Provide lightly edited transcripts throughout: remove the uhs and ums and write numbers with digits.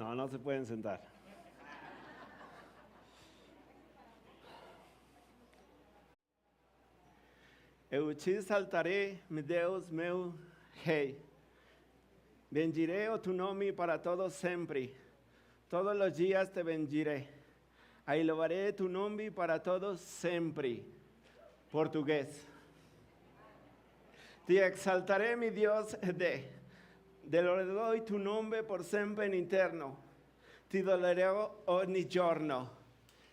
No, no se pueden sentar. Eu te exaltaré, mi Deus, meu Rei. Bendiré o tu nome para todos sempre. Todos los días te bendiré. Alabaré tu nome para todos sempre. Portugués. Te exaltaré, mi Dios, te doy tu nombre por sempre in eterno. Ti adorerò ogni giorno.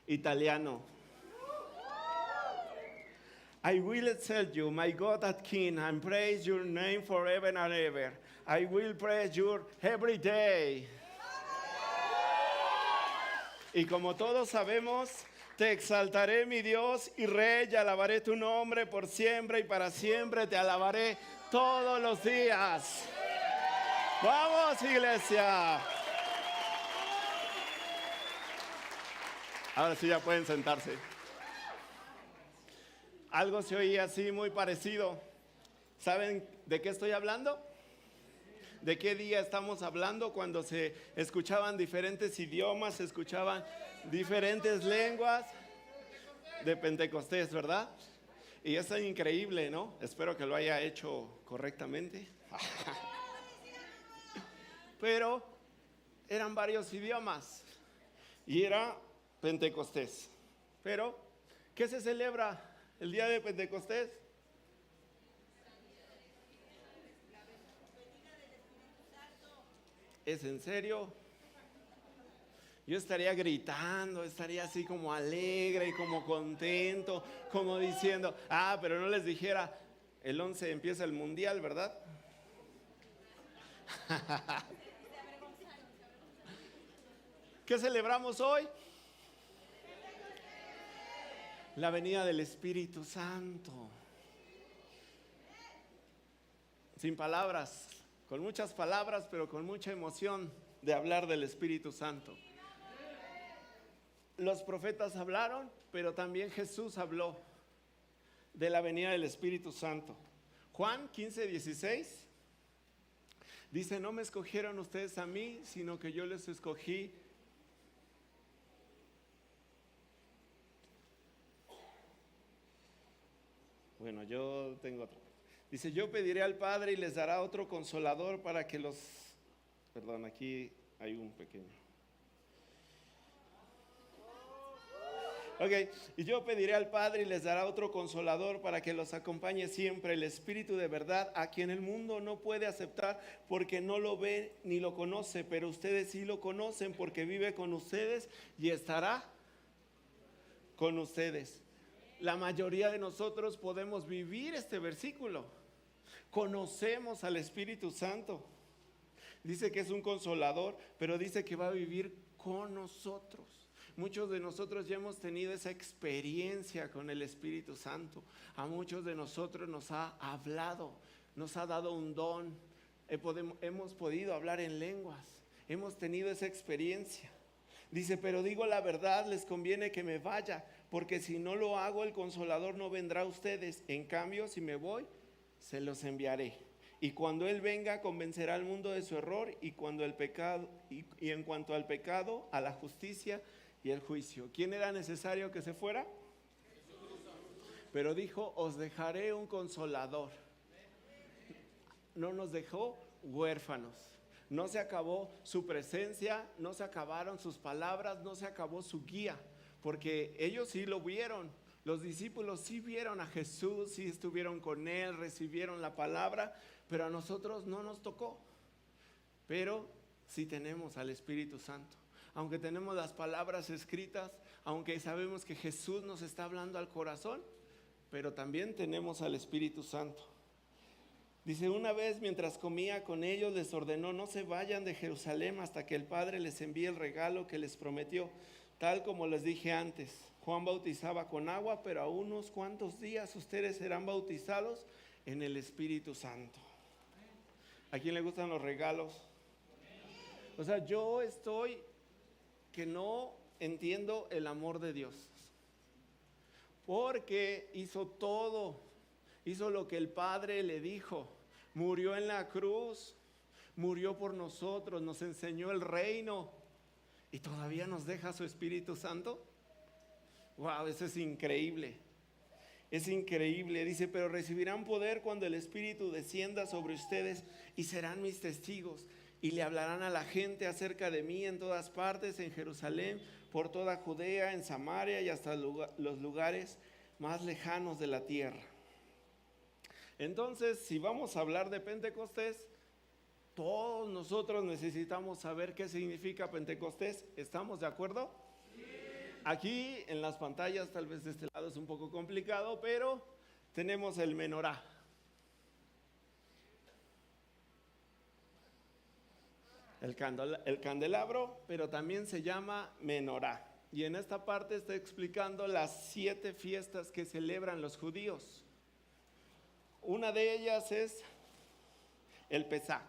Italiano. I will exalt you, my God and King, and praise your name forever and ever. I will praise you every day. Y como todos sabemos, te exaltaré, mi Dios y Rey, y alabaré tu nombre por siempre y para siempre. Te alabaré todos los días. ¡Vamos, iglesia! Ahora sí ya pueden sentarse. Algo se oía así muy parecido. ¿Saben de qué estoy hablando? ¿De qué día estamos hablando? Cuando se escuchaban diferentes idiomas, se escuchaban diferentes lenguas de Pentecostés, ¿verdad? Y eso es increíble, ¿no? Espero que lo haya hecho correctamente. Pero eran varios idiomas y era Pentecostés. Pero, ¿qué se celebra el día de Pentecostés? ¿Es en serio? Yo estaría gritando, estaría así como alegre, como contento, como diciendo, pero no les dijera, el 11 empieza el mundial, ¿verdad? ¿Qué celebramos hoy? La venida del Espíritu Santo. Sin palabras, con muchas palabras, pero con mucha emoción de hablar del Espíritu Santo. Los profetas hablaron, pero también Jesús habló de la venida del Espíritu Santo. Juan 15:16 dice, no me escogieron ustedes a mí, sino que yo les escogí. Bueno, yo tengo otro. Dice, yo pediré al Padre y les dará otro consolador para que los... Perdón, aquí hay un pequeño. Ok, y yo pediré al Padre y les dará otro consolador para que los acompañe siempre, el Espíritu de verdad, a quien el mundo no puede aceptar porque no lo ve ni lo conoce, pero ustedes sí lo conocen porque vive con ustedes y estará con ustedes. La mayoría de nosotros podemos vivir este versículo. Conocemos al Espíritu Santo. Dice que es un consolador, pero dice que va a vivir con nosotros. Muchos de nosotros ya hemos tenido esa experiencia con el Espíritu Santo. A muchos de nosotros nos ha hablado, nos ha dado un don. Hemos podido hablar en lenguas. Hemos tenido esa experiencia. Dice, pero digo la verdad, les conviene que me vaya, porque si no lo hago, el Consolador no vendrá a ustedes. En cambio, si me voy, se los enviaré. Y cuando Él venga, convencerá al mundo de su error y en cuanto al pecado, a la justicia y el juicio. ¿Quién era necesario que se fuera? Pero dijo, os dejaré un consolador. No nos dejó huérfanos. No se acabó su presencia, no se acabaron sus palabras, no se acabó su guía, porque ellos sí lo vieron. Los discípulos sí vieron a Jesús, sí estuvieron con Él, recibieron la palabra, pero a nosotros no nos tocó. Pero sí tenemos al Espíritu Santo. Aunque tenemos las palabras escritas, aunque sabemos que Jesús nos está hablando al corazón, pero también tenemos al Espíritu Santo. Dice, una vez mientras comía con ellos les ordenó, no se vayan de Jerusalén hasta que el Padre les envíe el regalo que les prometió, tal como les dije antes. Juan bautizaba con agua, pero a unos cuantos días ustedes serán bautizados en el Espíritu Santo. ¿A quién le gustan los regalos? O sea, yo estoy que no entiendo el amor de Dios, porque hizo todo, hizo lo que el Padre le dijo, murió en la cruz, murió por nosotros, nos enseñó el reino y todavía nos deja su Espíritu Santo. Wow, eso es increíble. Es increíble. Dice, pero recibirán poder cuando el Espíritu descienda sobre ustedes y serán mis testigos. Y le hablarán a la gente acerca de mí en todas partes, en Jerusalén, por toda Judea, en Samaria y hasta los lugares más lejanos de la tierra. Entonces, si vamos a hablar de Pentecostés, todos nosotros necesitamos saber qué significa Pentecostés. ¿Estamos de acuerdo? Sí. Aquí en las pantallas, tal vez de este lado es un poco complicado, pero tenemos el menorá. El candelabro, pero también se llama menorá. Y en esta parte está explicando las 7 fiestas que celebran los judíos. Una de ellas es el Pesach.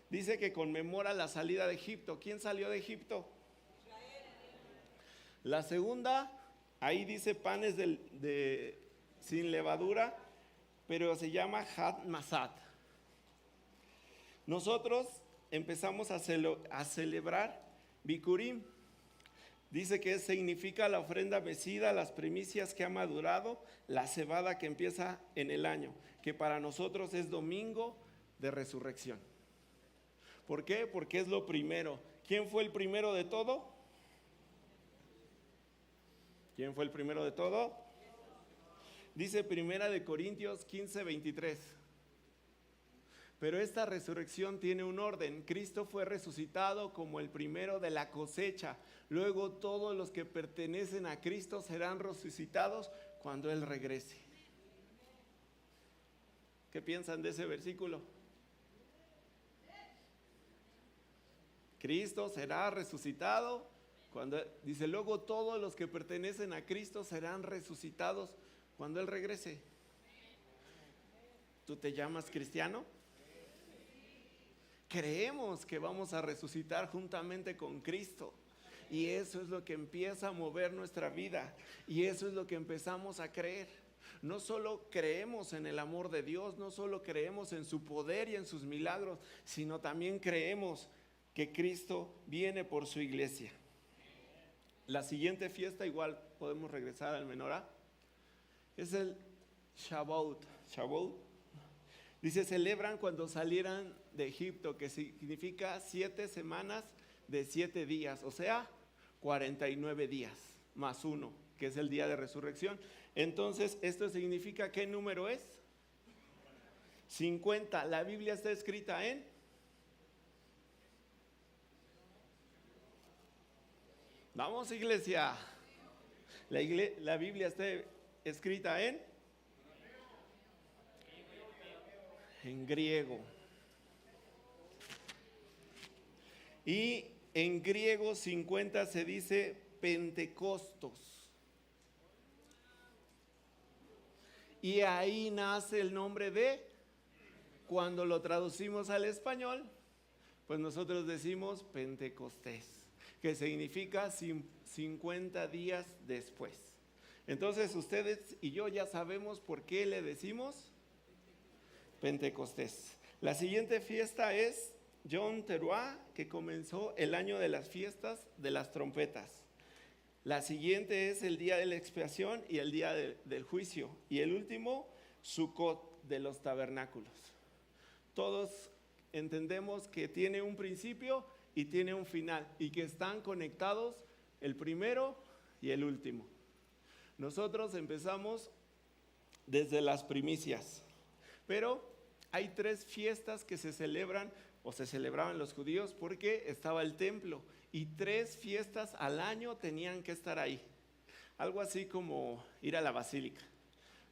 Dice que conmemora la salida de Egipto. ¿Quién salió de Egipto? La segunda, ahí dice panes sin levadura, pero se llama Had Masat. Nosotros empezamos a celebrar Bikurim. Dice que significa la ofrenda mecida, las primicias que ha madurado, la cebada que empieza en el año, que para nosotros es domingo de resurrección. ¿Por qué? Porque es lo primero. ¿Quién fue el primero de todo? ¿Quién fue el primero de todo? Dice 1 Corintios 15:23. Pero esta resurrección tiene un orden. Cristo fue resucitado como el primero de la cosecha. Luego todos los que pertenecen a Cristo serán resucitados cuando Él regrese. ¿Qué piensan de ese versículo? Cristo será resucitado cuando dice, luego todos los que pertenecen a Cristo serán resucitados cuando Él regrese. ¿Tú te llamas cristiano? Creemos que vamos a resucitar juntamente con Cristo. Y eso es lo que empieza a mover nuestra vida. Y eso es lo que empezamos a creer. No solo creemos en el amor de Dios, no solo creemos en su poder y en sus milagros, sino también creemos que Cristo viene por su iglesia. La siguiente fiesta, igual podemos regresar al menorá, es el Shavuot. Dice, celebran cuando salieran de Egipto, que significa 7 semanas de 7 días, o sea, 49 días, más 1, que es el día de resurrección. Entonces, ¿esto significa qué número es? 50. La Biblia está escrita en... Vamos, iglesia. La Biblia está escrita en griego. Y en griego 50 se dice Pentecostos. Y ahí nace el nombre de, cuando lo traducimos al español, pues nosotros decimos Pentecostés, que significa 50 días después. Entonces ustedes y yo ya sabemos por qué le decimos Pentecostés. La siguiente fiesta es Yom Teruah, que comenzó el año de las fiestas de las trompetas. La siguiente es el día de la expiación y el día del juicio. Y el último, Sukkot, de los tabernáculos. Todos entendemos que tiene un principio y tiene un final, y que están conectados el primero y el último. Nosotros empezamos desde las primicias, pero hay 3 fiestas que se celebran o se celebraban los judíos porque estaba el templo, y 3 fiestas al año tenían que estar ahí. Algo así como ir a la basílica,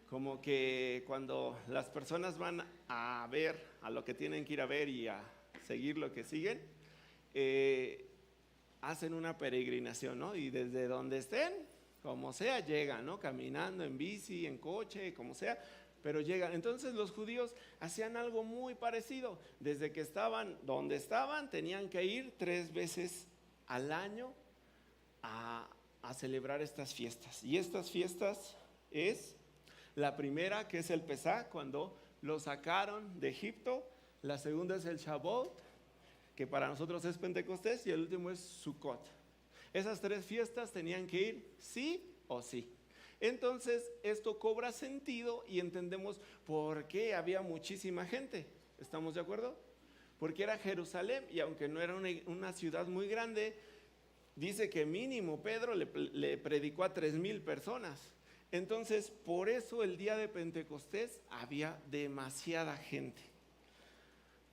como que cuando las personas van a ver a lo que tienen que ir a ver y a seguir lo que siguen, hacen una peregrinación, ¿no? Y desde donde estén, como sea, llegan, ¿no? Caminando, en bici, en coche, como sea, pero llegan. Entonces los judíos hacían algo muy parecido. Desde que estaban donde estaban, tenían que ir 3 veces al año a celebrar estas fiestas. Y estas fiestas es la primera, que es el Pesaj, cuando lo sacaron de Egipto, La segunda es el Shavuot, que para nosotros es Pentecostés, y el último es Sukkot. Esas 3 fiestas tenían que ir sí o sí. Entonces esto cobra sentido y entendemos por qué había muchísima gente. ¿Estamos de acuerdo? Porque era Jerusalén y aunque no era una ciudad muy grande, dice que mínimo Pedro le predicó a 3,000 personas. Entonces por eso el día de Pentecostés había demasiada gente.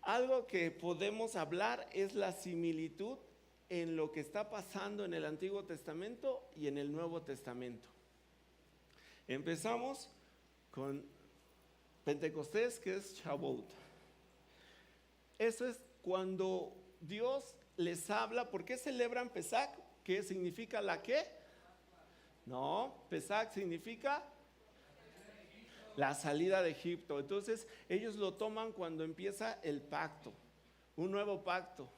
Algo que podemos hablar es la similitud en lo que está pasando en el Antiguo Testamento y en el Nuevo Testamento. Empezamos con Pentecostés, que es Shavuot. Eso es cuando Dios les habla. ¿Por qué celebran Pesach? ¿Qué significa la qué? No, Pesach significa la salida de Egipto. Entonces ellos lo toman cuando empieza el pacto, un nuevo pacto.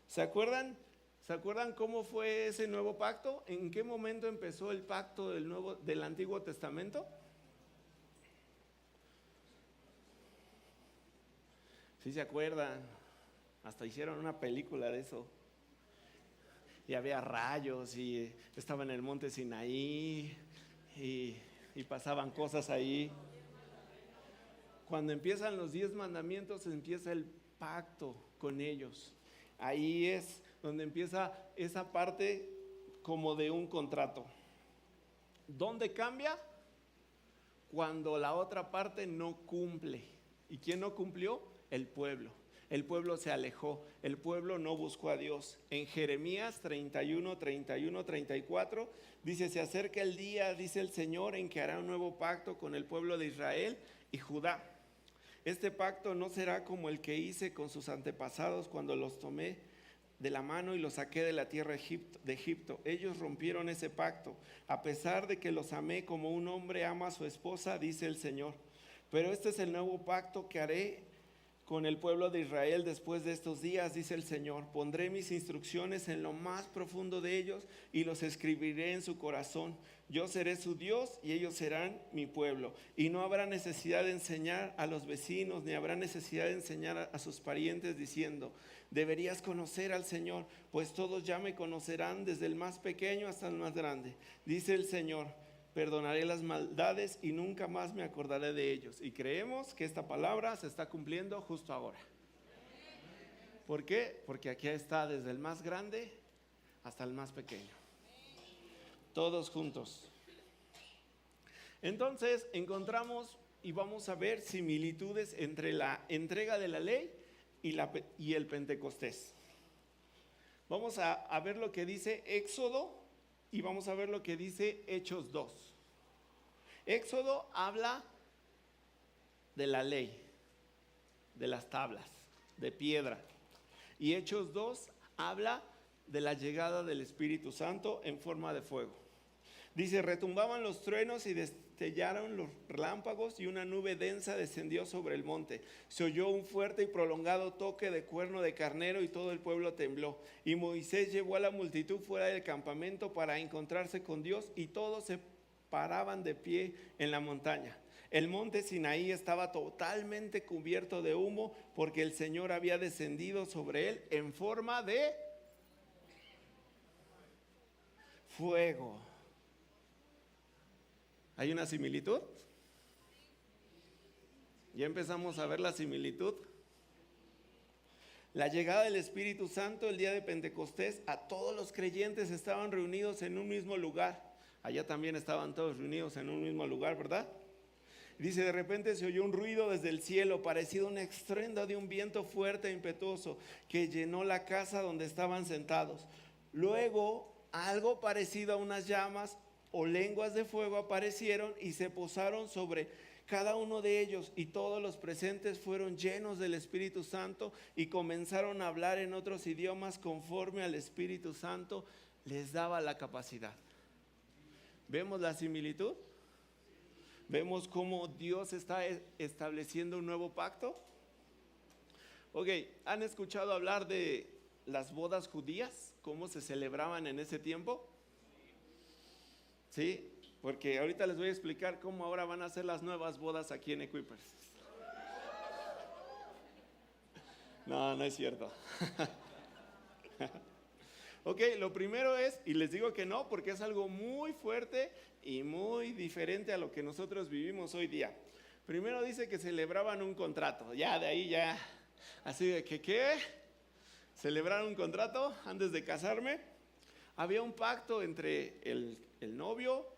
¿Se acuerdan? ¿Se acuerdan cómo fue ese nuevo pacto? ¿En qué momento empezó el pacto del Antiguo Testamento? ¿Sí se acuerdan? Hasta hicieron una película de eso. Y había rayos y estaba en el monte Sinaí y pasaban cosas ahí. Cuando empiezan los 10 mandamientos, empieza el pacto con ellos. Ahí es donde empieza esa parte como de un contrato. ¿Dónde cambia? Cuando la otra parte no cumple. ¿Y quién no cumplió? El pueblo. El pueblo se alejó, el pueblo no buscó a Dios. En Jeremías 31, 31, 34 dice: se acerca el día, dice el Señor, en que hará un nuevo pacto con el pueblo de Israel y Judá. Este pacto no será como el que hice con sus antepasados cuando los tomé de la mano y los saqué de la tierra de Egipto. Ellos rompieron ese pacto, a pesar de que los amé como un hombre ama a su esposa, dice el Señor. Pero este es el nuevo pacto que haré con el pueblo de Israel después de estos días, dice el Señor. Pondré mis instrucciones en lo más profundo de ellos y los escribiré en su corazón. Yo seré su Dios y ellos serán mi pueblo. Y no habrá necesidad de enseñar a los vecinos, ni habrá necesidad de enseñar a sus parientes diciendo: deberías conocer al Señor, pues todos ya me conocerán, desde el más pequeño hasta el más grande. Dice el Señor: perdonaré las maldades y nunca más me acordaré de ellos. Y creemos que esta palabra se está cumpliendo justo ahora. ¿Por qué? Porque aquí está desde el más grande hasta el más pequeño. Todos juntos. Entonces encontramos y vamos a ver similitudes entre la entrega de la ley y el Pentecostés. Vamos a ver lo que dice Éxodo y vamos a ver lo que dice Hechos 2. Éxodo habla de la ley, de las tablas, de piedra. Y Hechos 2 habla de la llegada del Espíritu Santo en forma de fuego. Dice: retumbaban los truenos y destellaron los relámpagos y una nube densa descendió sobre el monte. Se oyó un fuerte y prolongado toque de cuerno de carnero y todo el pueblo tembló. Y Moisés llevó a la multitud fuera del campamento para encontrarse con Dios, y todos se paraban de pie en la montaña. El monte Sinaí estaba totalmente cubierto de humo porque el Señor había descendido sobre él en forma de fuego. ¿Hay una similitud? Ya empezamos a ver la similitud. La llegada del Espíritu Santo el día de Pentecostés, a todos los creyentes estaban reunidos en un mismo lugar. Allá también estaban todos reunidos en un mismo lugar, ¿verdad? Dice: de repente se oyó un ruido desde el cielo, parecido a un estruendo de un viento fuerte e impetuoso que llenó la casa donde estaban sentados. Luego, algo parecido a unas llamas o lenguas de fuego aparecieron y se posaron sobre cada uno de ellos, y todos los presentes fueron llenos del Espíritu Santo y comenzaron a hablar en otros idiomas conforme al Espíritu Santo les daba la capacidad. ¿Vemos la similitud? ¿Vemos cómo Dios está estableciendo un nuevo pacto? Ok, ¿han escuchado hablar de las bodas judías? ¿Cómo se celebraban en ese tiempo? Sí, porque ahorita les voy a explicar cómo ahora van a ser las nuevas bodas aquí en Equippers. No, no es cierto. Ok, lo primero es, y les digo que no, porque es algo muy fuerte y muy diferente a lo que nosotros vivimos hoy día. Primero dice que celebraban un contrato, ya de ahí ya, así de que, ¿qué? ¿Celebraron un contrato antes de casarme? ¿Había un pacto entre el novio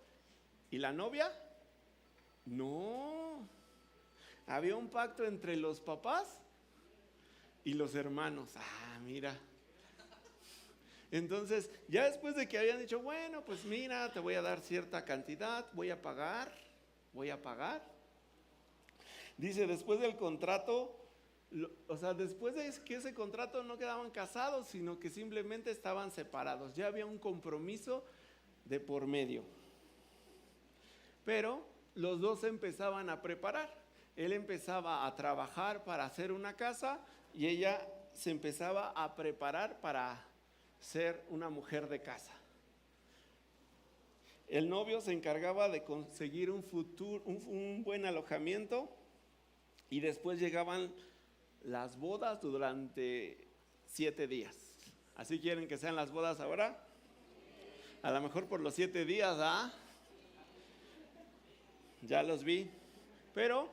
y la novia? No. ¿Había un pacto entre los papás y los hermanos? Ah, mira. Entonces, ya después de que habían dicho, bueno, pues mira, te voy a dar cierta cantidad, voy a pagar. Dice, después del contrato, o sea, después de que ese contrato no quedaban casados, sino que simplemente estaban separados. Ya había un compromiso de por medio. Pero los dos se empezaban a preparar. Él empezaba a trabajar para hacer una casa y ella se empezaba a preparar para ser una mujer de casa. El novio se encargaba de conseguir un buen alojamiento y después llegaban las bodas durante 7 días. ¿Así quieren que sean las bodas ahora? A lo mejor por los 7 días, ¿ah? Ya los vi. Pero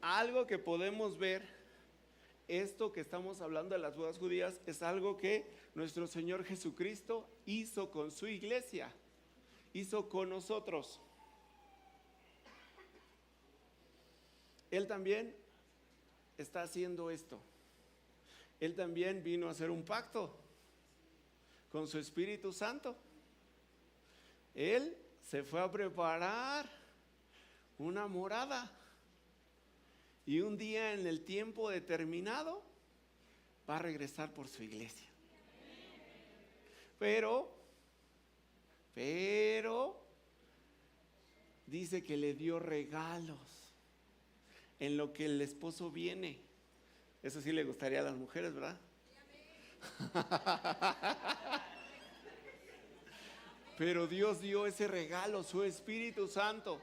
algo que podemos ver, esto que estamos hablando de las bodas judías, es algo que nuestro Señor Jesucristo hizo con su iglesia, hizo con nosotros. Él también está haciendo esto. Él también vino a hacer un pacto con su Espíritu Santo. Él se fue a preparar una morada y un día en el tiempo determinado va a regresar por su iglesia. Pero dice que le dio regalos en lo que el esposo viene. Eso sí le gustaría a las mujeres, ¿verdad? Pero Dios dio ese regalo, su Espíritu Santo.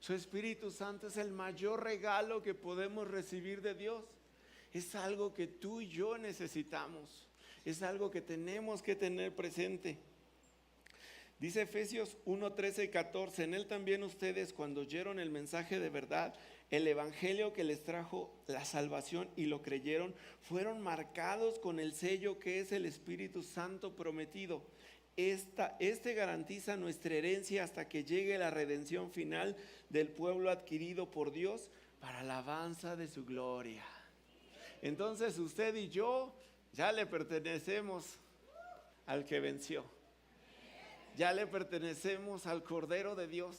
Su Espíritu Santo es el mayor regalo que podemos recibir de Dios. Es algo que tú y yo necesitamos. Es algo que tenemos que tener presente. Dice Efesios 1, 13 y 14, en él también ustedes, cuando oyeron el mensaje de verdad, el evangelio que les trajo la salvación y lo creyeron, fueron marcados con el sello que es el Espíritu Santo prometido. Este garantiza nuestra herencia hasta que llegue la redención final del pueblo adquirido por Dios para la alabanza de su gloria. Entonces usted y yo ya le pertenecemos al que venció. Ya le pertenecemos al Cordero de Dios,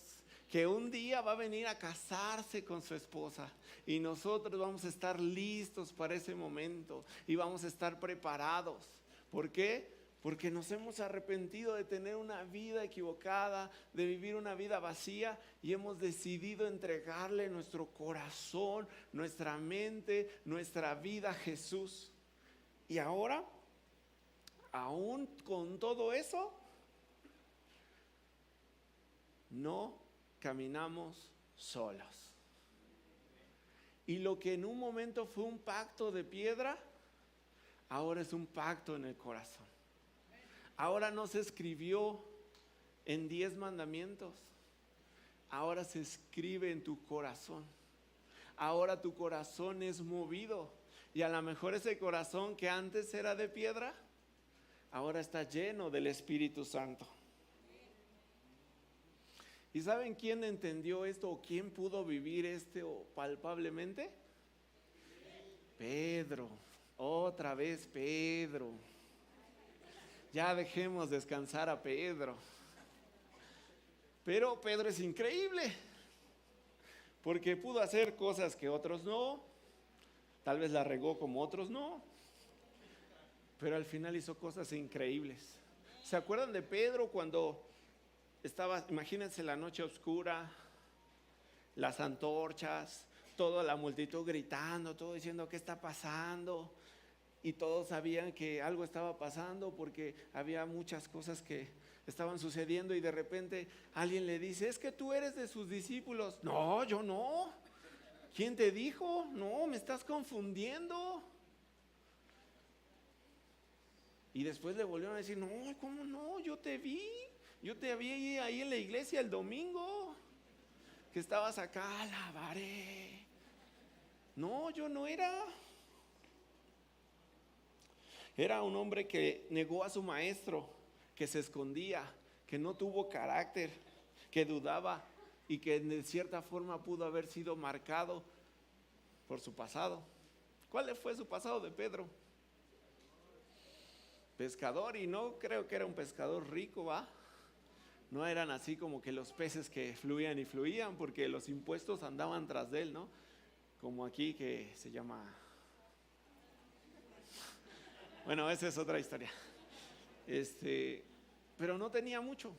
que un día va a venir a casarse con su esposa y nosotros vamos a estar listos para ese momento y vamos a estar preparados. ¿Por qué? Porque nos hemos arrepentido de tener una vida equivocada, de vivir una vida vacía y hemos decidido entregarle nuestro corazón, nuestra mente, nuestra vida a Jesús. Y ahora, aún con todo eso, no caminamos solos. Y lo que en un momento fue un pacto de piedra, ahora es un pacto en el corazón. Ahora no se escribió en 10 mandamientos, ahora se escribe en tu corazón. Ahora tu corazón es movido y a lo mejor ese corazón que antes era de piedra, ahora está lleno del Espíritu Santo. ¿Y saben quién entendió esto o quién pudo vivir esto palpablemente? Pedro, otra vez Pedro. Ya dejemos descansar a Pedro. Pero Pedro es increíble, porque pudo hacer cosas que otros no, tal vez la regó como otros no, pero al final hizo cosas increíbles. ¿Se acuerdan de Pedro cuando estaba, imagínense la noche oscura, las antorchas, toda la multitud gritando, todo diciendo qué está pasando? Y todos sabían que algo estaba pasando porque había muchas cosas que estaban sucediendo y de repente alguien le dice, es que tú eres de sus discípulos. No, yo no. ¿Quién te dijo? No, me estás confundiendo. Y después le volvieron a decir, no, ¿cómo no? Yo te vi ahí en la iglesia el domingo, que estabas acá, alabaré. No, yo no era. Era un hombre que negó a su maestro, que se escondía, que no tuvo carácter, que dudaba y que de cierta forma pudo haber sido marcado por su pasado. ¿Cuál fue su pasado de Pedro? Pescador, y no creo que era un pescador rico, ¿va? No eran así como que los peces que fluían y fluían, porque los impuestos andaban tras de él, ¿no? Como aquí que se llama... Bueno, esa es otra historia. Pero no tenía mucho.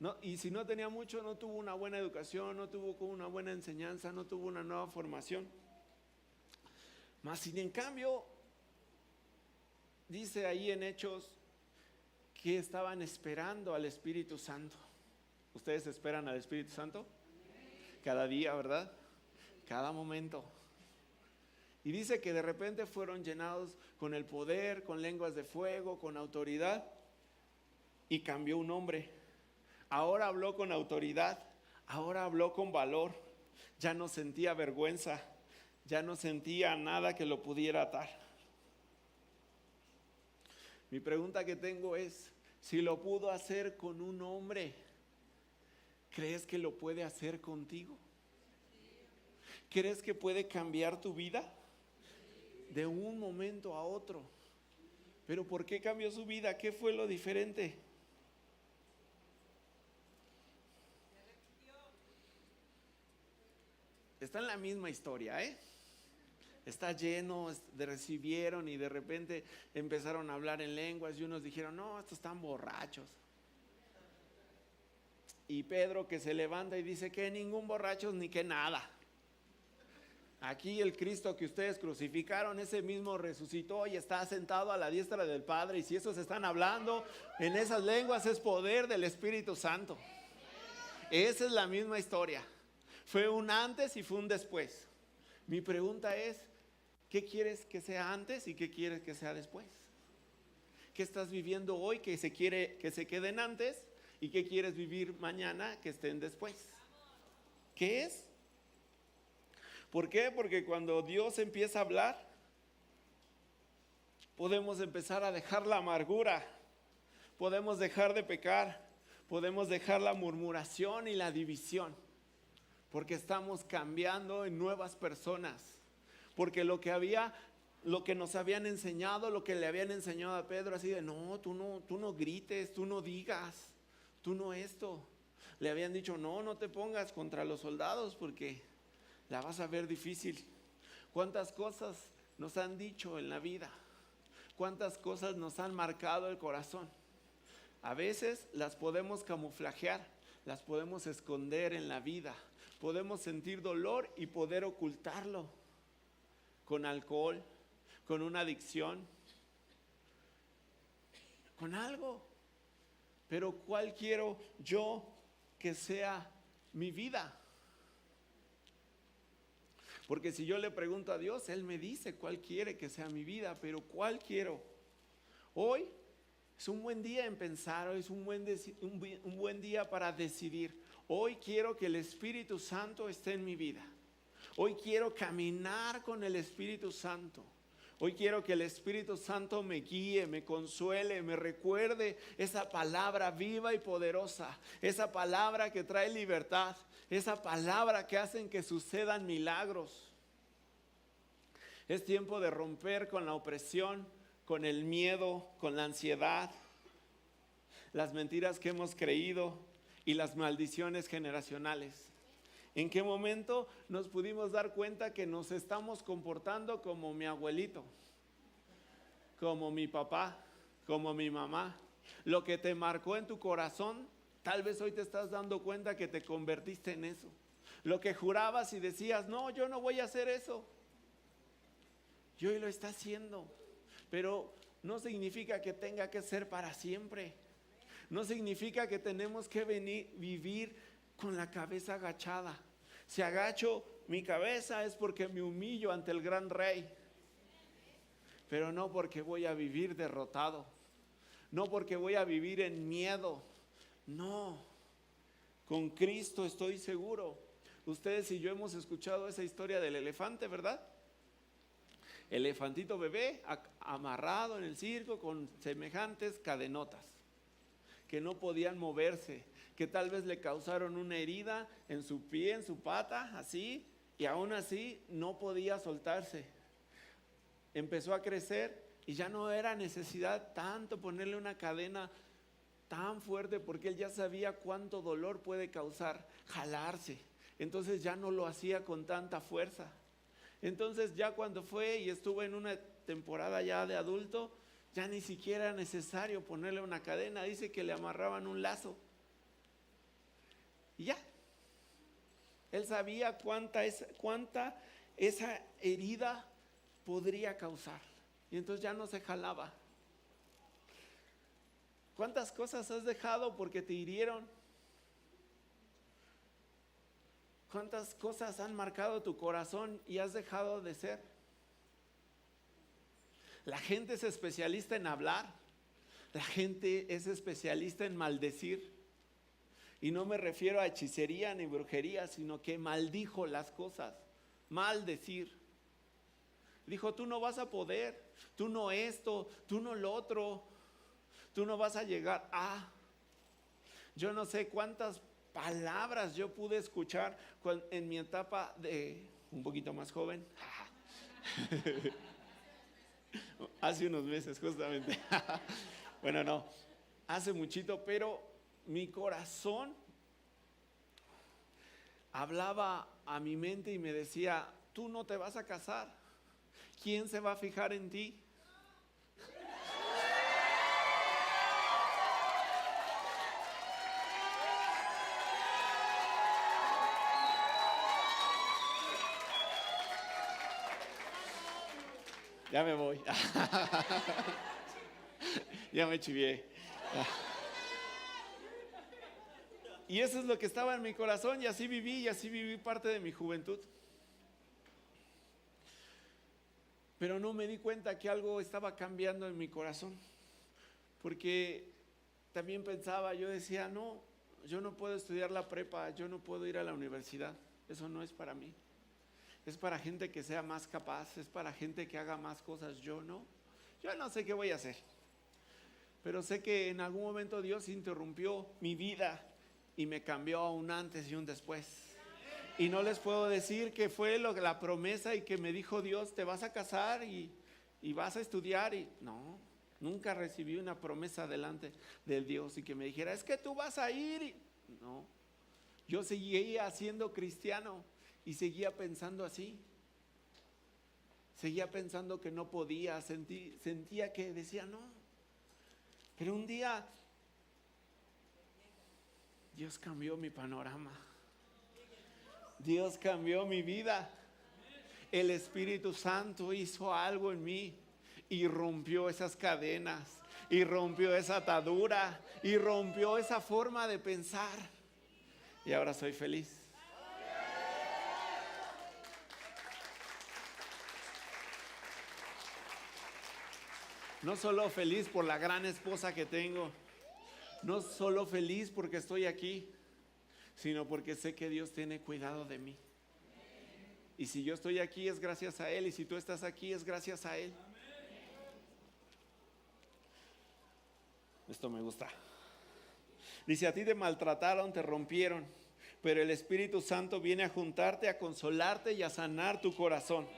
No, y si no tenía mucho, no tuvo una buena educación, no tuvo una buena enseñanza, no tuvo una nueva formación. Mas sin en cambio, dice ahí en Hechos que estaban esperando al Espíritu Santo. ¿Ustedes esperan al Espíritu Santo? Cada día, ¿verdad? Cada momento. Y dice que de repente fueron llenados con el poder, con lenguas de fuego, con autoridad, y cambió un hombre. Ahora habló con autoridad, ahora habló con valor, ya no sentía vergüenza, ya no sentía nada que lo pudiera atar. Mi pregunta que tengo es, si lo pudo hacer con un hombre, ¿crees que lo puede hacer contigo? ¿Crees que puede cambiar tu vida de un momento a otro? ¿Pero por qué cambió su vida? ¿Qué fue lo diferente? Está en la misma historia, ¿eh? Está lleno, recibieron y de repente empezaron a hablar en lenguas y unos dijeron, no, estos están borrachos. Y Pedro que se levanta y dice que ningún borracho ni que nada. Aquí el Cristo que ustedes crucificaron, ese mismo resucitó y está sentado a la diestra del Padre. Y si esos están hablando en esas lenguas, es poder del Espíritu Santo. Esa es la misma historia. Fue un antes y fue un después. Mi pregunta es, ¿qué quieres que sea antes y qué quieres que sea después? ¿Qué estás viviendo hoy que se quiere que se queden antes y qué quieres vivir mañana que estén después? ¿Qué es? ¿Por qué? Porque cuando Dios empieza a hablar, podemos empezar a dejar la amargura, podemos dejar de pecar, podemos dejar la murmuración y la división. Porque estamos cambiando en nuevas personas. Porque lo que nos habían enseñado, lo que le habían enseñado a Pedro, así de no, tú no grites, tú no digas, tú no esto. Le habían dicho, no te pongas contra los soldados porque la vas a ver difícil. ¿Cuántas cosas nos han dicho en la vida? ¿Cuántas cosas nos han marcado el corazón? A veces las podemos camuflajear, las podemos esconder en la vida. Podemos sentir dolor y poder ocultarlo con alcohol, con una adicción, con algo. Pero ¿cuál quiero yo que sea mi vida? Porque si yo le pregunto a Dios, Él me dice cuál quiere que sea mi vida, pero ¿cuál quiero? Hoy es un buen día en pensar, hoy es un buen día para decidir. Hoy quiero que el Espíritu Santo esté en mi vida. Hoy quiero caminar con el Espíritu Santo. Hoy quiero que el Espíritu Santo me guíe, me consuele, me recuerde esa palabra viva y poderosa. Esa palabra que trae libertad. Esa palabra que hace que sucedan milagros. Es tiempo de romper con la opresión, con el miedo, con la ansiedad. Las mentiras que hemos creído y las maldiciones generacionales. ¿En qué momento nos pudimos dar cuenta que nos estamos comportando como mi abuelito, como mi papá, como mi mamá? Lo que te marcó en tu corazón, tal vez hoy te estás dando cuenta que te convertiste en eso. Lo que jurabas y decías, no, yo no voy a hacer eso. Y hoy lo está haciendo, pero no significa que tenga que ser para siempre. No significa que tenemos que vivir con la cabeza agachada. Si agacho mi cabeza es porque me humillo ante el gran Rey. pero no porque voy a vivir derrotado, no porque voy a vivir en miedo, no, con Cristo estoy seguro. Ustedes y yo hemos escuchado esa historia del elefante, ¿verdad? Elefantito bebé amarrado en el circo con semejantes cadenotas, que no podían moverse, que tal vez le causaron una herida en su pie, en su pata, así, y aún así no podía soltarse. Empezó a crecer y ya no era necesidad tanto ponerle una cadena tan fuerte, porque él ya sabía cuánto dolor puede causar jalarse. Entonces ya no lo hacía con tanta fuerza. Entonces ya cuando fue y estuvo en una temporada ya de adulto, ya ni siquiera era necesario ponerle una cadena. Dice que le amarraban un lazo. Y ya. Él sabía cuánta esa herida podría causar. Y entonces ya no se jalaba. ¿Cuántas cosas has dejado porque te hirieron? ¿Cuántas cosas han marcado tu corazón y has dejado de ser? La gente es especialista en hablar. La gente es especialista en maldecir. Y no me refiero a hechicería ni brujería, sino que maldijo las cosas. Maldecir. Dijo, tú no vas a poder, tú no esto, tú no lo otro, tú no vas a llegar a. Yo no sé cuántas palabras yo pude escuchar en mi etapa de un poquito más joven. Hace unos meses justamente. Bueno, no, hace muchito, pero mi corazón hablaba a mi mente y me decía, tú no te vas a casar. ¿Quién se va a fijar en ti? Ya me voy. Ya me chivié. Y eso es lo que estaba en mi corazón y así viví parte de mi juventud. Pero no me di cuenta que algo estaba cambiando en mi corazón. Porque también pensaba, yo decía, no, yo no puedo estudiar la prepa, yo no puedo ir a la universidad. Eso no es para mí. Es para gente que sea más capaz, es para gente que haga más cosas. Yo no sé qué voy a hacer. Pero sé que en algún momento Dios interrumpió mi vida y me cambió a un antes y un después. Y no les puedo decir que fue la promesa y que me dijo Dios, te vas a casar y vas a estudiar. Y no, nunca recibí una promesa delante de Dios y que me dijera, es que tú vas a ir. No, yo seguía siendo cristiano. Y seguía pensando así. Seguía pensando que no podía. Sentía que decía no. Pero un día Dios cambió mi panorama. Dios cambió mi vida. El Espíritu Santo hizo algo en mí y rompió esas cadenas, y rompió esa atadura, y rompió esa forma de pensar. Y ahora soy feliz. No solo feliz por la gran esposa que tengo, no solo feliz porque estoy aquí, sino porque sé que Dios tiene cuidado de mí. Y si yo estoy aquí es gracias a Él, y si tú estás aquí es gracias a Él. Esto me gusta. Dice, a ti te maltrataron, te rompieron, pero el Espíritu Santo viene a juntarte, a consolarte y a sanar tu corazón.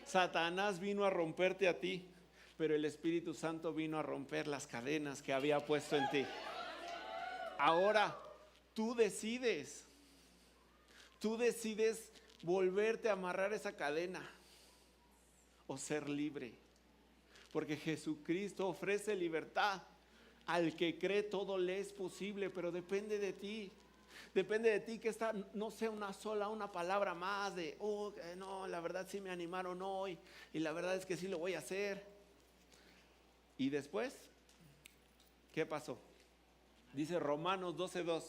Satanás vino a romperte a ti, pero el Espíritu Santo vino a romper las cadenas que había puesto en ti. Ahora tú decides volverte a amarrar esa cadena o ser libre, porque Jesucristo ofrece libertad. Al que cree todo le es posible, pero depende de ti. Depende de ti que esta no sea una palabra más de, no, la verdad sí me animaron hoy y la verdad es que sí lo voy a hacer. Y después, ¿qué pasó? Dice Romanos 12:2.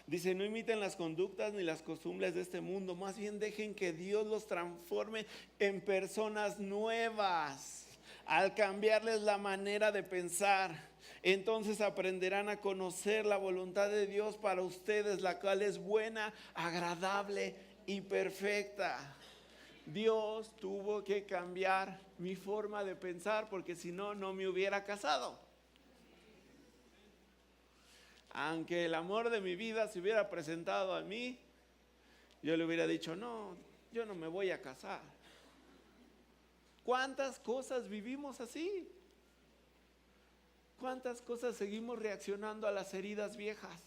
Dice, no imiten las conductas ni las costumbres de este mundo, más bien dejen que Dios los transforme en personas nuevas Al cambiarles la manera de pensar, entonces aprenderán a conocer la voluntad de Dios para ustedes, la cual es buena, agradable y perfecta. Dios tuvo que cambiar mi forma de pensar porque si no, no me hubiera casado. Aunque el amor de mi vida se hubiera presentado a mí, yo le hubiera dicho, no, yo no me voy a casar. ¿Cuántas cosas vivimos así? ¿Cuántas cosas seguimos reaccionando a las heridas viejas?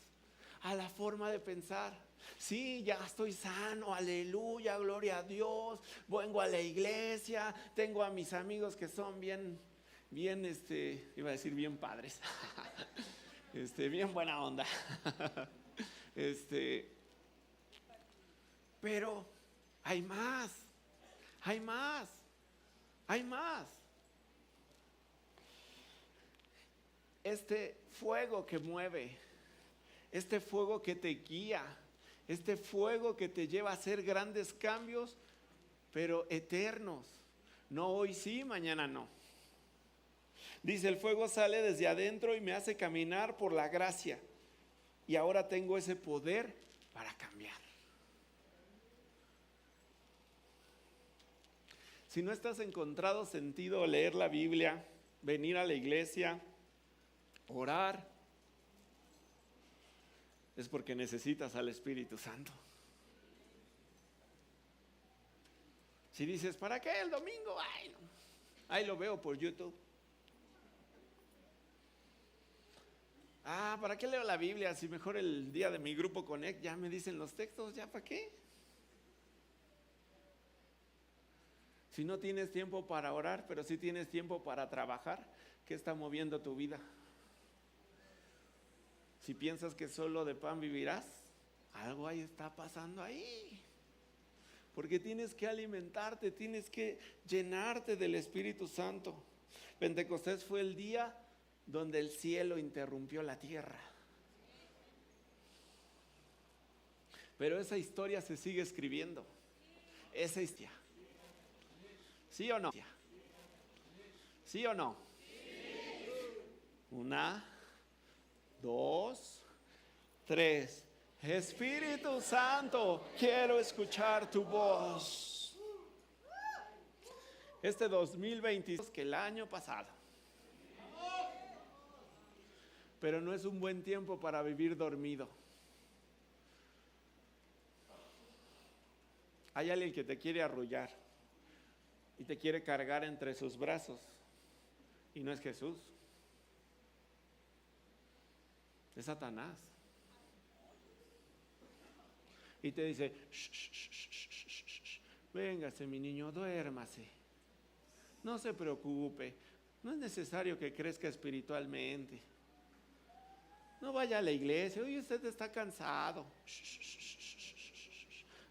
A la forma de pensar. Sí, ya estoy sano, aleluya, gloria a Dios. Vengo a la iglesia, tengo a mis amigos que son bien, iba a decir bien padres. Bien buena onda. Pero hay más, hay más, hay más. Este fuego que mueve, este fuego que te guía, este fuego que te lleva a hacer grandes cambios, pero eternos. No hoy sí, mañana no. Dice, el fuego sale desde adentro y me hace caminar por la gracia. Y ahora tengo ese poder para cambiar. Si no estás encontrado sentido leer la Biblia, venir a la iglesia, orar, es porque necesitas al Espíritu Santo. Si dices, ¿para qué el domingo? Ay, no. Ahí lo veo por YouTube. ¿Para qué leo la Biblia? Si mejor el día de mi grupo Connect ya me dicen los textos, ¿ya para qué? Si no tienes tiempo para orar, pero sí tienes tiempo para trabajar, ¿qué está moviendo tu vida? Si piensas que solo de pan vivirás, algo ahí está pasando ahí. Porque tienes que alimentarte, tienes que llenarte del Espíritu Santo. Pentecostés fue el día donde el cielo interrumpió la tierra. Pero esa historia se sigue escribiendo. Esa historia. ¿Sí o no? ¿Sí o no? Una, dos, tres. Espíritu Santo, quiero escuchar tu voz. Este 2022 que el año pasado. Pero no es un buen tiempo para vivir dormido. Hay alguien que te quiere arrullar y te quiere cargar entre sus brazos. Y no es Jesús. Es Satanás. Y te dice, véngase mi niño, duérmase. No se preocupe. No es necesario que crezca espiritualmente. No vaya a la iglesia. Hoy usted está cansado.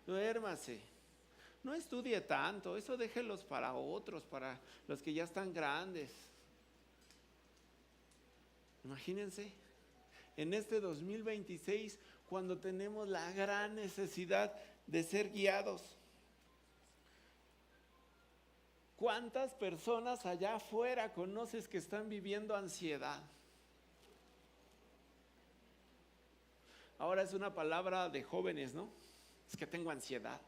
Duérmase. No estudie tanto. Eso déjelos para otros, para los que ya están grandes. Imagínense, en este 2026, cuando tenemos la gran necesidad de ser guiados. ¿Cuántas personas allá afuera conoces que están viviendo ansiedad? Ahora es una palabra de jóvenes, ¿no? Es que tengo ansiedad.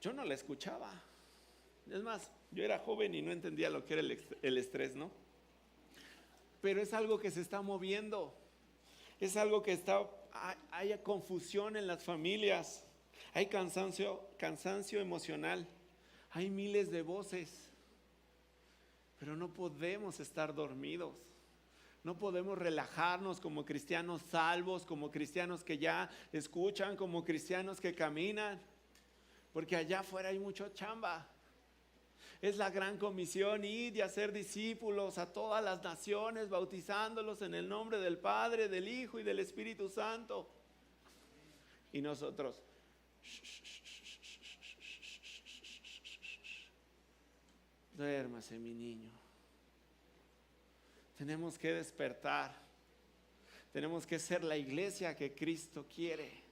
Yo no la escuchaba. Es más, yo era joven y no entendía lo que era el estrés, ¿no? Pero es algo que se está moviendo. Es algo que hay confusión en las familias. Hay cansancio emocional. Hay miles de voces. Pero no podemos estar dormidos. No podemos relajarnos como cristianos salvos, como cristianos que ya escuchan, como cristianos que caminan. Porque allá afuera hay mucho chamba. Es la gran comisión, ir y hacer discípulos a todas las naciones, bautizándolos en el nombre del Padre, del Hijo y del Espíritu Santo. Y nosotros, duérmase mi niño. Tenemos que despertar. Tenemos que ser la iglesia que Cristo quiere.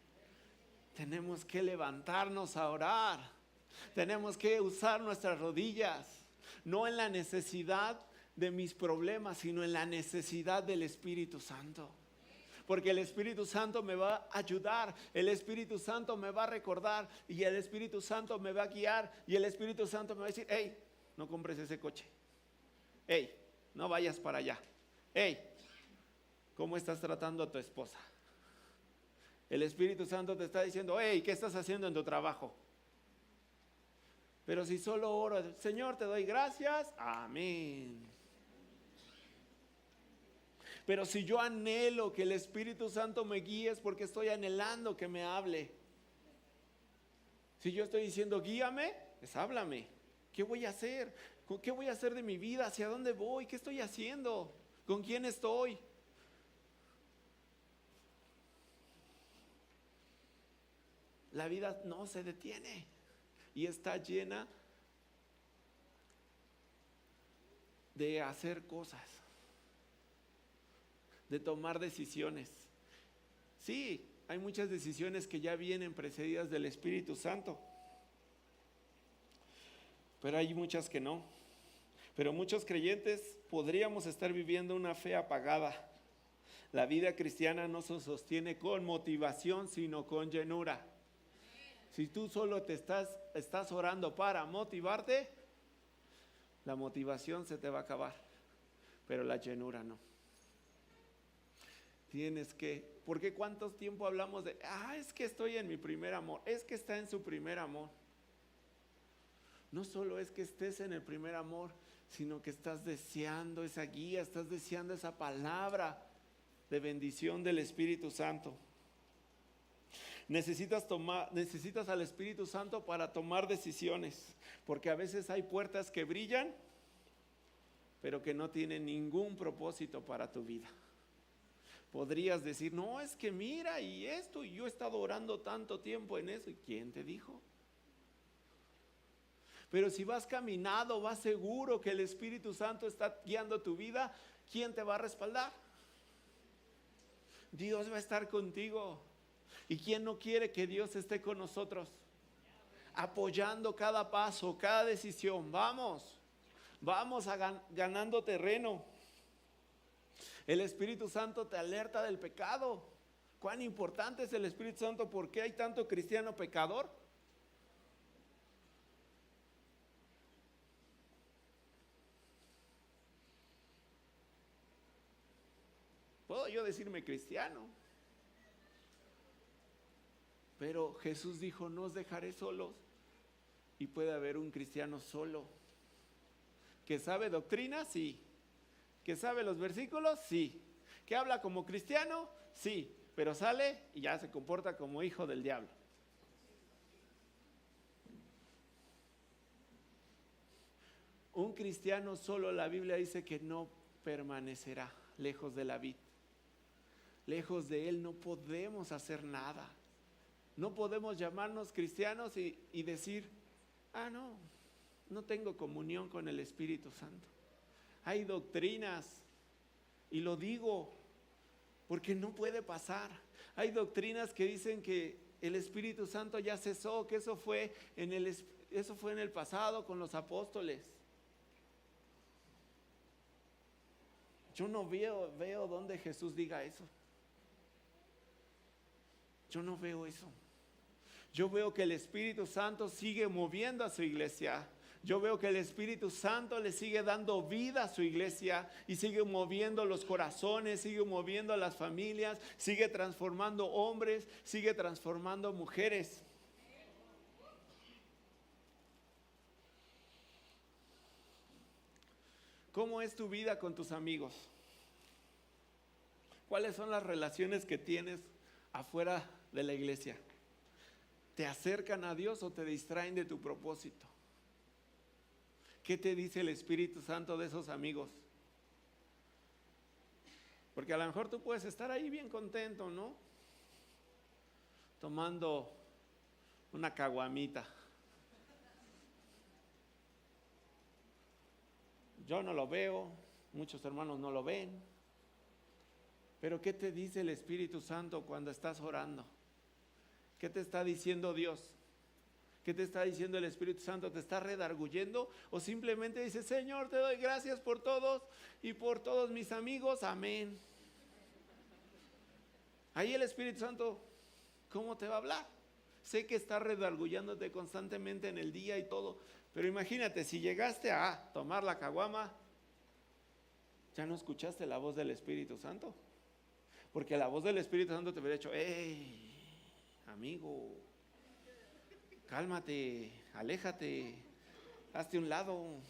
Tenemos que levantarnos a orar. Tenemos que usar nuestras rodillas, no en la necesidad de mis problemas, sino en la necesidad del Espíritu Santo. Porque el Espíritu Santo me va a ayudar, el Espíritu Santo me va a recordar y el Espíritu Santo me va a guiar y el Espíritu Santo me va a decir, hey, no compres ese coche. Hey, no vayas para allá. Hey, ¿cómo estás tratando a tu esposa? El Espíritu Santo te está diciendo, hey, ¿qué estás haciendo en tu trabajo? Pero si solo oro, Señor, te doy gracias, amén. Pero si yo anhelo que el Espíritu Santo me guíe, es porque estoy anhelando que me hable. Si yo estoy diciendo, guíame, pues háblame. ¿Qué voy a hacer? ¿Qué voy a hacer de mi vida? ¿Hacia dónde voy? ¿Qué estoy haciendo? ¿Con quién estoy? La vida no se detiene y está llena de hacer cosas, de tomar decisiones. Sí, hay muchas decisiones que ya vienen precedidas del Espíritu Santo, pero hay muchas que no. Pero muchos creyentes podríamos estar viviendo una fe apagada. La vida cristiana no se sostiene con motivación, sino con llenura. Si tú solo te estás orando para motivarte, la motivación se te va a acabar, pero la llenura no. Tienes que, porque ¿cuánto tiempo hablamos de, es que estoy en mi primer amor, es que está en su primer amor? No solo es que estés en el primer amor, sino que estás deseando esa guía, estás deseando esa palabra de bendición del Espíritu Santo. Necesitas al Espíritu Santo para tomar decisiones, porque a veces hay puertas que brillan, pero que no tienen ningún propósito para tu vida. Podrías decir, no, es que mira y esto, y yo he estado orando tanto tiempo en eso. ¿Y quién te dijo? Pero si vas caminando, vas seguro que el Espíritu Santo está guiando tu vida, ¿quién te va a respaldar? Dios va a estar contigo. ¿Y quién no quiere que Dios esté con nosotros? Apoyando cada paso, cada decisión. Vamos ganando terreno. El Espíritu Santo te alerta del pecado. ¿Cuán importante es el Espíritu Santo? ¿Por qué hay tanto cristiano pecador? Puedo yo decirme cristiano, pero Jesús dijo, no os dejaré solos. Y puede haber un cristiano solo, que sabe doctrina, sí, que sabe los versículos, sí, que habla como cristiano, sí, pero sale y ya se comporta como hijo del diablo. Un cristiano solo, la Biblia dice que no permanecerá lejos de la vid. Lejos de él no podemos hacer nada. No podemos llamarnos cristianos y decir, no tengo comunión con el Espíritu Santo. Hay doctrinas, y lo digo porque no puede pasar. Hay doctrinas que dicen que el Espíritu Santo ya cesó, que eso fue en el pasado con los apóstoles. Yo no veo donde Jesús diga eso. Yo no veo eso. Yo veo que el Espíritu Santo sigue moviendo a su iglesia. Yo veo que el Espíritu Santo le sigue dando vida a su iglesia y sigue moviendo los corazones, sigue moviendo a las familias, sigue transformando hombres, sigue transformando mujeres. ¿Cómo es tu vida con tus amigos? ¿Cuáles son las relaciones que tienes afuera de la iglesia? ¿Te acercan a Dios o te distraen de tu propósito? ¿Qué te dice el Espíritu Santo de esos amigos? Porque a lo mejor tú puedes estar ahí bien contento, ¿no? Tomando una caguamita. Yo no lo veo, muchos hermanos no lo ven. Pero ¿qué te dice el Espíritu Santo cuando estás orando? ¿Qué te está diciendo Dios? ¿Qué te está diciendo el Espíritu Santo? ¿Te está redarguyendo? ¿O simplemente dices, Señor, te doy gracias por todos y por todos mis amigos? Amén. Ahí el Espíritu Santo, ¿cómo te va a hablar? Sé que está redarguyéndote constantemente en el día y todo, pero imagínate, si llegaste a tomar la caguama, ya no escuchaste la voz del Espíritu Santo. Porque la voz del Espíritu Santo te hubiera dicho, hey, amigo, cálmate, aléjate, hazte un lado.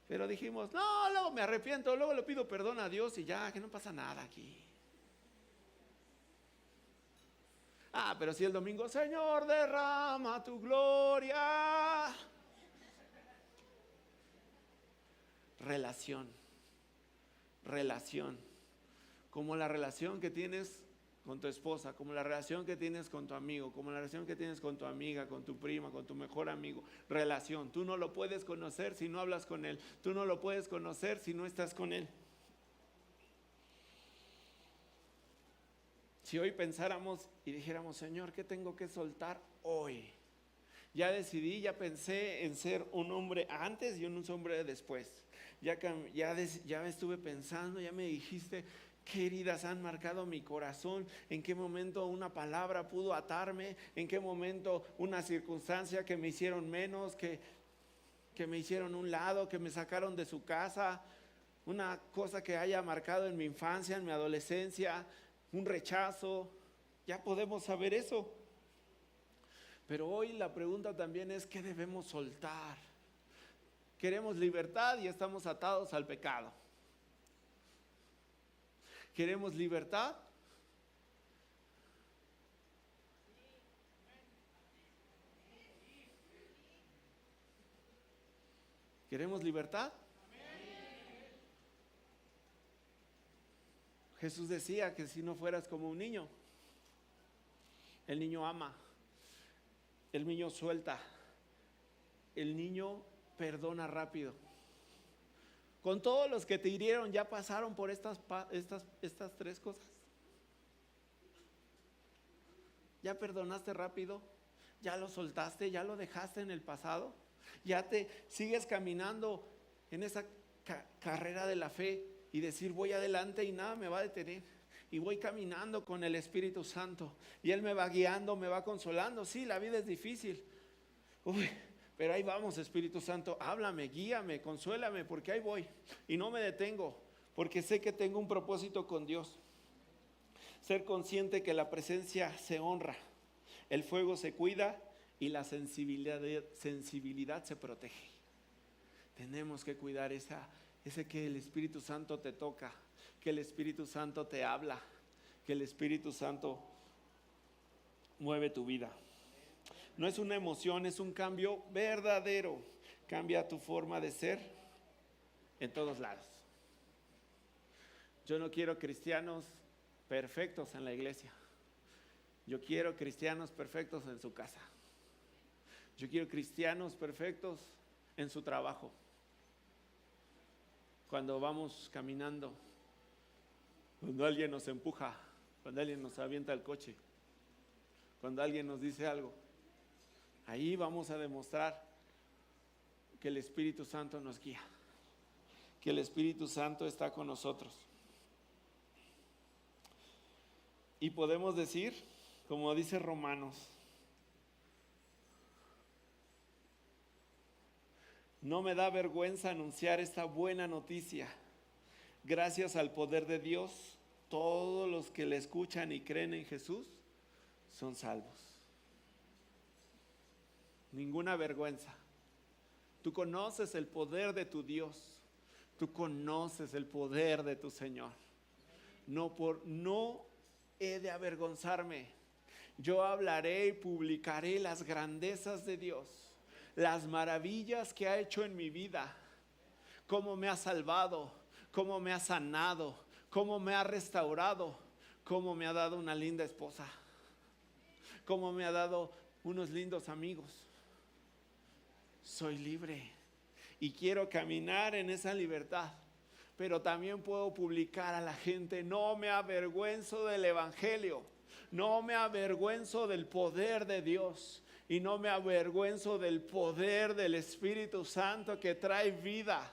Pero dijimos, no, luego me arrepiento, luego le pido perdón a Dios y ya, que no pasa nada aquí. Pero si el domingo, Señor, derrama tu gloria. Relación. Como la relación que tienes con tu esposa, como la relación que tienes con tu amigo, como la relación que tienes con tu amiga, con tu prima, con tu mejor amigo. Relación. Tú no lo puedes conocer si no hablas con él. Tú no lo puedes conocer si no estás con él. Si hoy pensáramos y dijéramos, Señor, ¿qué tengo que soltar hoy? Ya decidí, ya pensé en ser un hombre antes y un hombre después. Ya estuve pensando, ya me dijiste qué heridas han marcado mi corazón, en qué momento una palabra pudo atarme, en qué momento una circunstancia que me hicieron menos, que me hicieron un lado, que me sacaron de su casa, una cosa que haya marcado en mi infancia, en mi adolescencia, un rechazo. Ya podemos saber eso. Pero hoy la pregunta también es, ¿qué debemos soltar? Queremos libertad y estamos atados al pecado. ¿Queremos libertad? ¿Queremos libertad? Jesús decía que si no fueras como un niño, el niño ama, el niño suelta, el niño perdona rápido. Con todos los que te hirieron, ¿ya pasaron por estas tres cosas? ¿Ya perdonaste rápido? ¿Ya lo soltaste? ¿Ya lo dejaste en el pasado? ¿Ya te sigues caminando en esa carrera de la fe y decir voy adelante y nada me va a detener? Y voy caminando con el Espíritu Santo y Él me va guiando, me va consolando. Sí, la vida es difícil. Pero ahí vamos, Espíritu Santo, háblame, guíame, consuélame, porque ahí voy y no me detengo, porque sé que tengo un propósito con Dios. Ser consciente que la presencia se honra, el fuego se cuida y la sensibilidad se protege. Tenemos que cuidar ese que el Espíritu Santo te toca, que el Espíritu Santo te habla, que el Espíritu Santo mueve tu vida. No es una emoción, es un cambio verdadero. Cambia tu forma de ser en todos lados. Yo no quiero cristianos perfectos en la iglesia. Yo quiero cristianos perfectos en su casa. Yo quiero cristianos perfectos en su trabajo. Cuando vamos caminando, cuando alguien nos empuja, cuando alguien nos avienta el coche, cuando alguien nos dice algo, ahí vamos a demostrar que el Espíritu Santo nos guía, que el Espíritu Santo está con nosotros. Y podemos decir, como dice Romanos, no me da vergüenza anunciar esta buena noticia. Gracias al poder de Dios, todos los que le escuchan y creen en Jesús son salvos. Ninguna vergüenza. Tú conoces el poder de tu Dios. Tú conoces el poder de tu Señor. No he de avergonzarme. Yo hablaré y publicaré las grandezas de Dios, las maravillas que ha hecho en mi vida, cómo me ha salvado, cómo me ha sanado, cómo me ha restaurado, cómo me ha dado una linda esposa, cómo me ha dado unos lindos amigos. Soy libre y quiero caminar en esa libertad, pero también puedo publicar a la gente, no me avergüenzo del Evangelio, No me avergüenzo del poder de Dios y no me avergüenzo del poder del Espíritu Santo que trae vida,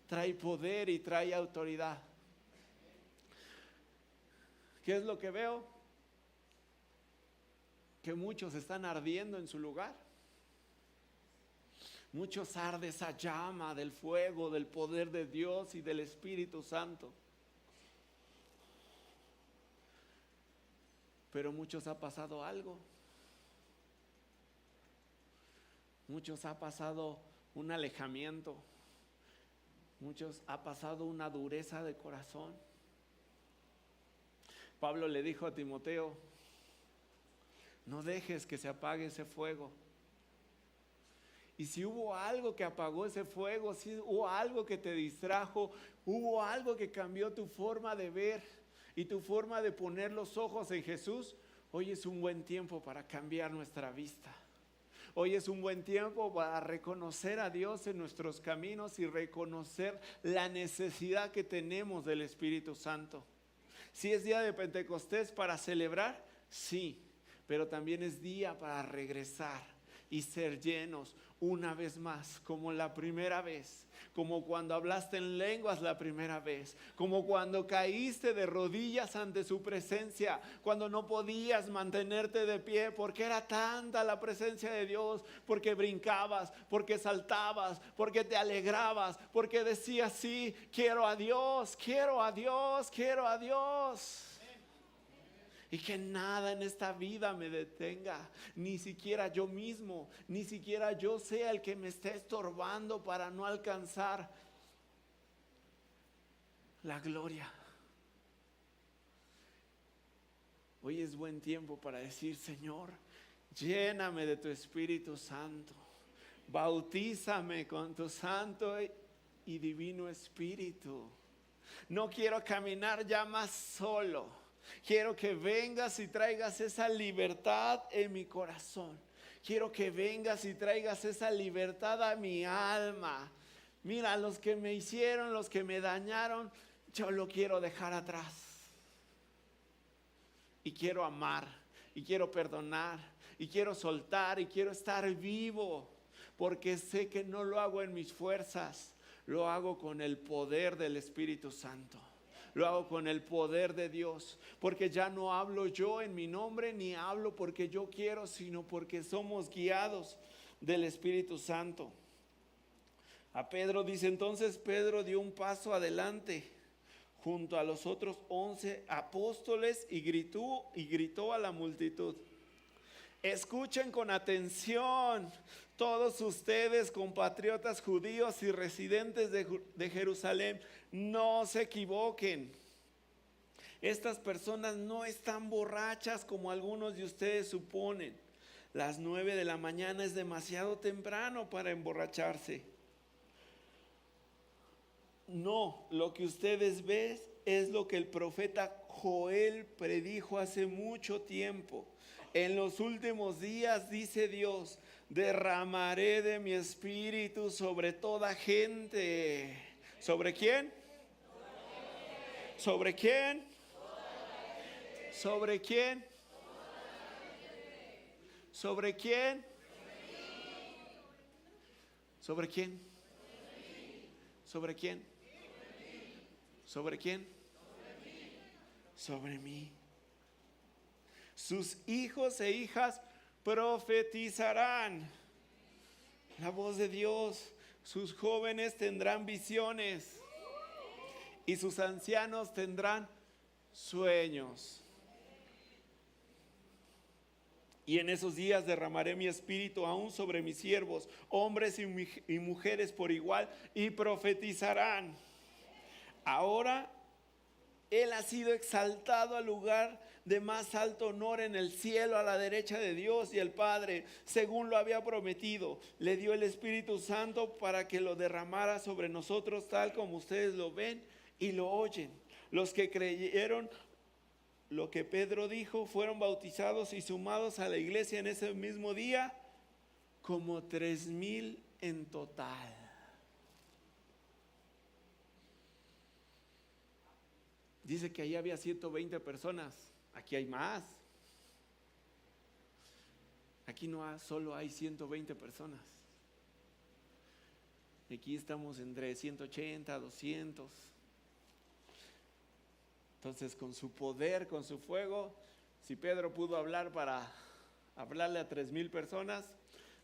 trae poder y trae autoridad. ¿Qué es lo que veo? Que muchos están ardiendo en su lugar. Muchos arde esa llama del fuego, del poder de Dios y del Espíritu Santo. Pero muchos ha pasado algo. Muchos ha pasado un alejamiento. Muchos ha pasado una dureza de corazón. Pablo le dijo a Timoteo: no dejes que se apague ese fuego. Y si hubo algo que apagó ese fuego, si hubo algo que te distrajo, hubo algo que cambió tu forma de ver y tu forma de poner los ojos en Jesús, hoy es un buen tiempo para cambiar nuestra vista. Hoy es un buen tiempo para reconocer a Dios en nuestros caminos y reconocer la necesidad que tenemos del Espíritu Santo. Si es día de Pentecostés para celebrar, sí, pero también es día para regresar y ser llenos una vez más, como la primera vez, como cuando hablaste en lenguas la primera vez, como cuando caíste de rodillas ante su presencia, cuando no podías mantenerte de pie porque era tanta la presencia de Dios, porque brincabas, porque saltabas, porque te alegrabas, porque decías: sí, quiero a Dios, quiero a Dios, quiero a Dios. Y que nada en esta vida me detenga, ni siquiera yo mismo, ni siquiera yo sea el que me esté estorbando para no alcanzar la gloria. Hoy es buen tiempo para decir: Señor, lléname de tu Espíritu Santo, bautízame con tu Santo y Divino Espíritu. No quiero caminar ya más solo. Quiero que vengas y traigas esa libertad en mi corazón. Quiero que vengas y traigas esa libertad a mi alma. Mira, los que me hicieron, los que me dañaron, yo lo quiero dejar atrás. Y quiero amar, y quiero perdonar, y quiero soltar, y quiero estar vivo. Porque sé que no lo hago en mis fuerzas, lo hago con el poder del Espíritu Santo. Lo hago con el poder de Dios, porque ya no hablo yo en mi nombre, ni hablo porque yo quiero, sino porque somos guiados del Espíritu Santo. A Pedro dice: entonces Pedro dio un paso adelante junto a los otros 11 apóstoles y gritó a la multitud: escuchen con atención, todos ustedes, compatriotas judíos y residentes de Jerusalén, no se equivoquen. Estas personas no están borrachas como algunos de ustedes suponen. Las 9 de la mañana es demasiado temprano para emborracharse. No, lo que ustedes ven es lo que el profeta Joel predijo hace mucho tiempo. En los últimos días, dice Dios, derramaré de mi espíritu sobre toda gente. ¿Sobre quién? ¿Sobre quién? ¿Sobre quién? ¿Sobre quién? ¿Sobre quién? ¿Sobre quién? ¿Sobre quién? Sobre mí. Sus hijos e hijas profetizarán la voz de Dios. Sus jóvenes tendrán visiones y sus ancianos tendrán sueños. Y en esos días derramaré mi espíritu aún sobre mis siervos, hombres y mujeres por igual, y profetizarán. Ahora Él ha sido exaltado al lugar de más alto honor en el cielo, a la derecha de Dios, y el Padre, según lo había prometido, le dio el Espíritu Santo para que lo derramara sobre nosotros, tal como ustedes lo ven y lo oyen. Los que creyeron lo que Pedro dijo fueron bautizados y sumados a la iglesia en ese mismo día, como 3,000 en total. Dice que allí había 120 personas Aquí hay más. Aquí no solo hay 120 personas. Aquí estamos entre 180, 200. Entonces, con su poder, con su fuego, si Pedro pudo hablar para hablarle a 3,000 personas,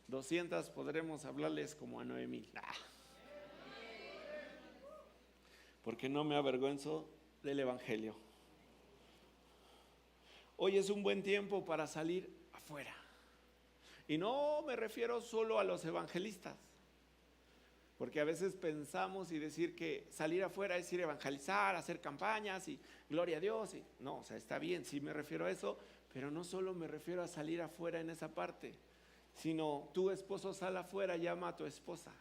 200 podremos hablarles como a 9,000. Porque no me avergüenzo del Evangelio. Hoy es un buen tiempo para salir afuera. Y no me refiero solo a los evangelistas. Porque a veces pensamos y decir que salir afuera es ir a evangelizar, hacer campañas y gloria a Dios. No, o sea, está bien, sí me refiero a eso, pero no solo me refiero a salir afuera en esa parte, sino tu esposo sal afuera, llama a tu esposa.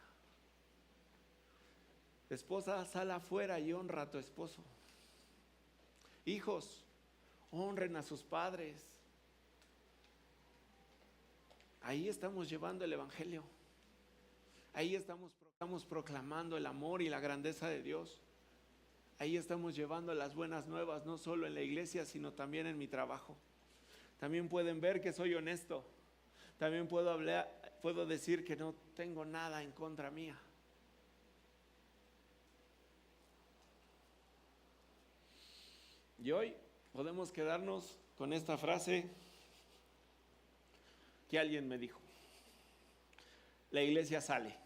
Esposa, sal afuera y honra a tu esposo. Hijos, honren a sus padres. Ahí estamos llevando el evangelio. Ahí estamos proclamando el amor y la grandeza de Dios. Ahí estamos llevando las buenas nuevas, no solo en la iglesia, sino también en mi trabajo. También pueden ver que soy honesto. También puedo decir que no tengo nada en contra mía. Y hoy podemos quedarnos con esta frase que alguien me dijo: la iglesia sale.